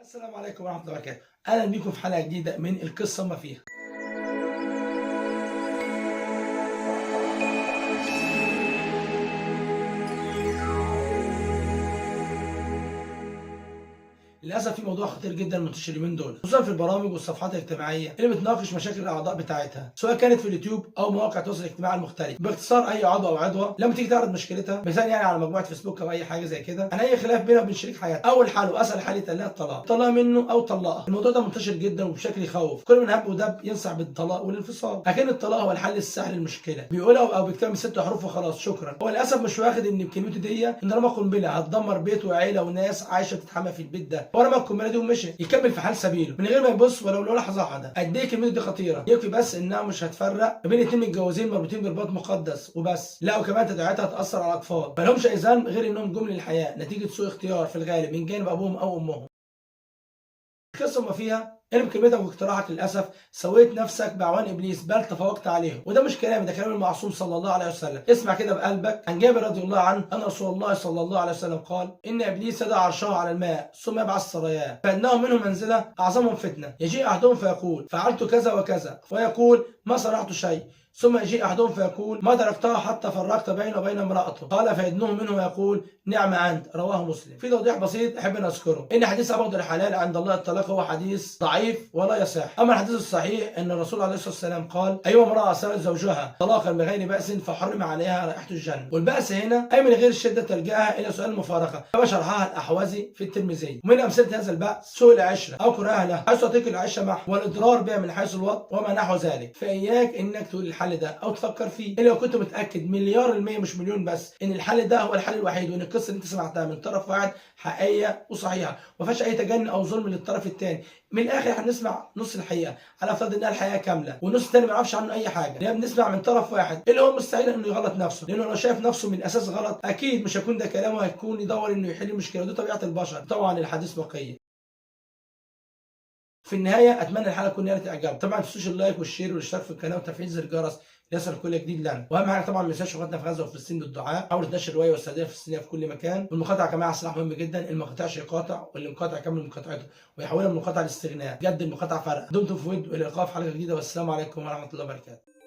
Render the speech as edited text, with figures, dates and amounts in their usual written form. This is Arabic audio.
السلام عليكم ورحمة الله وبركاته. أهلا بيكم في حلقة جديدة من القصة ما فيها. للاسف في موضوع خطير جدا منتشر اليومين دول، خصوصا في البرامج والصفحات الاجتماعيه اللي بتناقش مشاكل الاعضاء بتاعتها، سواء كانت في اليوتيوب او مواقع التواصل الاجتماعي المختلف. باختصار، اي عضو او عضوه لما تيجي تعرض مشكلتها، مثلا يعني على مجموعه فيسبوك او اي حاجه زي كده، عن اي خلاف بينها وبين شريك حياتها، اول حل واسهل حل يتقال لها الطلاق، طلاق منه او طلقها. الموضوع ده منتشر جدا وبشكل يخوف، كل من هب ودب ينصح بالطلاق والانفصال، لكن الطلاق هو الحل السهل للمشكله، بيقولها او بيكتبها من 6 حروف وخلاص شكرا. هو للاسف مش واخد ان بكلمته دي ان رمى قنبله هتدمر بيت وعيله وناس عايشه بتتحمى في البيت ده، هو رمى القنبله دي ومشي يكمل في حال سبيله من غير ما يبص ولو لحظه واحده. قد ايه كلمته دي خطيره، يكفي بس انها مش هتفرق ما بين اتنين متجوزين مربوطين برباط مقدس وبس، لا وكمان تداعياتها هتاثر على الاطفال، ما لهمش اي ذنب غير انهم جم للحياه نتيجه سوء اختيار في الغالب من جانب ابوهم او امهم. القصه ما فيها ان بكلمتك واقتراحك للاسف سويت نفسك باعوان ابليس، بل تفوقت عليهم، وده مش كلامي، ده كلام المعصوم صلى الله عليه وسلم. اسمع كده بقلبك عن جابر رضي الله عنه ان رسول الله صلى الله عليه وسلم قال: ان ابليس يضع عرشه على الماء ثم يبعث سراياه، فانه منهم منزله اعظمهم فتنه، يجيء احدهم فيقول: فعلت كذا وكذا، ويقول: ما صنعت شيء، ثم يجيء احدهم فيقول: ما تركتها حتى فرقت بينه وبين امراته، قال: فيدنوه منه ويقول: نعم انت. رواه مسلم. في توضيح بسيط احب ان اذكره، ان حديث ابغض الحلال عند الله الطلاق هو حديث ضعيف ولا يصح. اما الحديث الصحيح ان الرسول عليه الصلاه والسلام قال: ايما امراه سالت زوجها طلاقا بغير باس فحرم عليها رائحه الجنه. والباس هنا اي من غير شده تلجاها الى سؤال المفارقه، كما شرحها الاحوزي في الترمذي. ومن امثله هذا الباس سوء العشره او كراهه له، حيث تطيق العيشه معه والاضرار بها من حيث الوطء وما نحو ذلك. فاياك انك تقول الحل ده او تفكر فيه الا لو كنت متاكد مليار المية مش مليون بس ان الحل ده هو الحل الوحيد، وان القصه اللي انت سمعتها من طرف واحد حقيقيه وصحيحه وما فيهاش اي تجني او ظلم للطرف الثاني. من الاخر احنا بنسمع نص الحقيقه على فرض انها الحقيقه كامله، والنص الثاني ما يعرفش عنه اي حاجه، لان بنسمع من طرف واحد اللي هو مستحيل انه يغلط نفسه، لانه لو شايف نفسه من الاساس غلط اكيد مش هيكون ده كلامه، هيكون يدور انه يحل المشكله، ودي طبيعه البشر. طبعا الحديث واقعي. في النهايه اتمنى الحلقه تكون نالت اعجاب، طبعا ما تنسوش اللايك والشير والاشتراك في القناه وتفعيل زر الجرس ليصل كل جديد لنا، واهم حاجه طبعا ما تنساش اخواتنا في غزه وفلسطين بالدعاء، حاول تنشر الروايه والسعوديه الفلسطينيه في كل مكان، والمقاطعه كمان سلاح مهم جدا، اللي ما قاطعش يقاطع واللي مقاطع يكمل مقاطعته ويحولها من مقاطعه لاستغناء، بجد المقاطعه فرق. دمتم في ود والى اللقاء في حلقه جديده، والسلام عليكم ورحمه الله وبركاته.